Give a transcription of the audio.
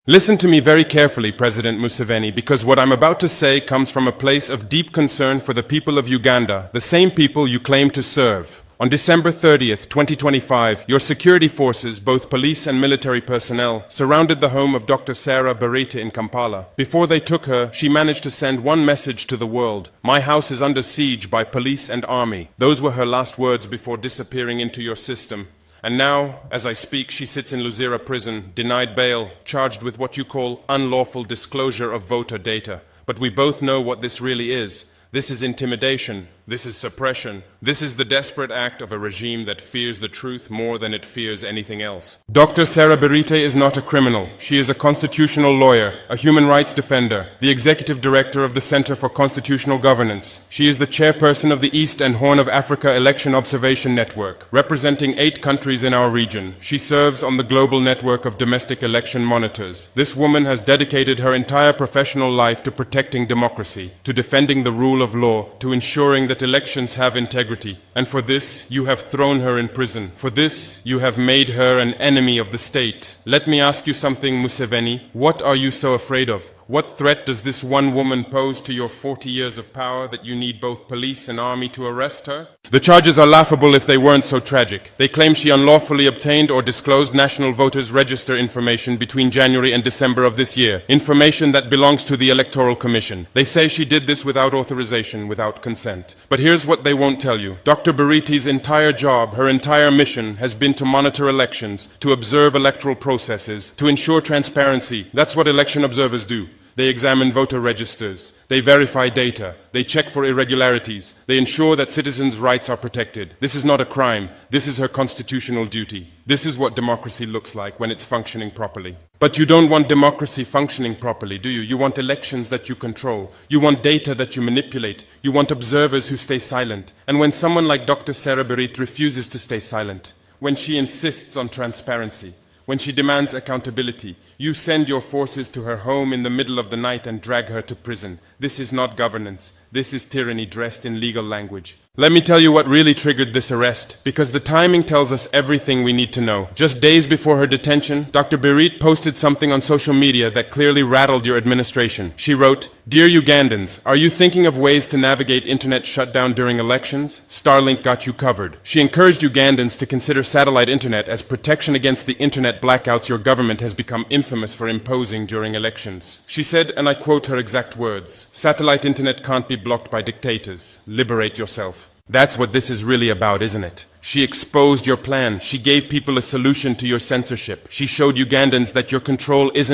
Listen to me very carefully, President Museveni, because what I'm about to say comes from a place of deep concern for the people of Uganda, the same people you claim to serve. On December 30th, 2025, your security forces, both police and military personnel, surrounded the home of Dr. Sarah Bireete in Kampala. Before they took her, she managed to send one message to the world: "My house is under siege by police and army." Those were her last words before disappearing into your system. And now, as I speak, she sits in Luzira prison, denied bail, charged with what you call unlawful disclosure of voter data. But we both know what this really is. This is intimidation. This is suppression. This is the desperate act of a regime that fears the truth more than it fears anything else. Dr. Sarah Bireete is not a criminal. She is a constitutional lawyer, a human rights defender, the executive director of the Center for Constitutional Governance. She is the chairperson of the East and Horn of Africa Election Observation Network, representing 8 countries in our region. She serves on the global network of domestic election monitors. This woman has dedicated her entire professional life to protecting democracy, to defending the rule of law, to ensuring that elections have integrity. And for this, you have thrown her in prison. For this, you have made her an enemy of the state. Let me ask you something, Museveni. What are you so afraid of? What threat does this one woman pose to your 40 years of power that you need both police and army to arrest her? The charges are laughable if they weren't so tragic. They claim she unlawfully obtained or disclosed National Voters Register information between January and December of this year, information that belongs to the Electoral Commission. They say she did this without authorization, without consent. But here's what they won't tell you. Dr. Bireete's entire job, her entire mission, has been to monitor elections, to observe electoral processes, to ensure transparency. That's what election observers do. They examine voter registers, they verify data, they check for irregularities, they ensure that citizens' rights are protected. This is not a crime, this is her constitutional duty. This is what democracy looks like when it's functioning properly. But you don't want democracy functioning properly, do you? You want elections that you control. You want data that you manipulate. You want observers who stay silent. And when someone like Dr. Sarah Bireete refuses to stay silent, when she insists on transparency, when she demands accountability, you send your forces to her home in the middle of the night and drag her to prison. This is not governance. This is tyranny dressed in legal language. Let me tell you what really triggered this arrest, because the timing tells us everything we need to know. Just days before her detention, Dr. Bireete posted something on social media that clearly rattled your administration. She wrote, "Dear Ugandans, are you thinking of ways to navigate internet shutdown during elections? Starlink got you covered." She encouraged Ugandans to consider satellite internet as protection against the internet blackouts your government has become infamous for imposing during elections. She said, and I quote her exact words, "Satellite internet can't be blocked by dictators. Liberate yourself." That's what this is really about, isn't it? She exposed your plan. She gave people a solution to your censorship. She showed Ugandans that your control isn't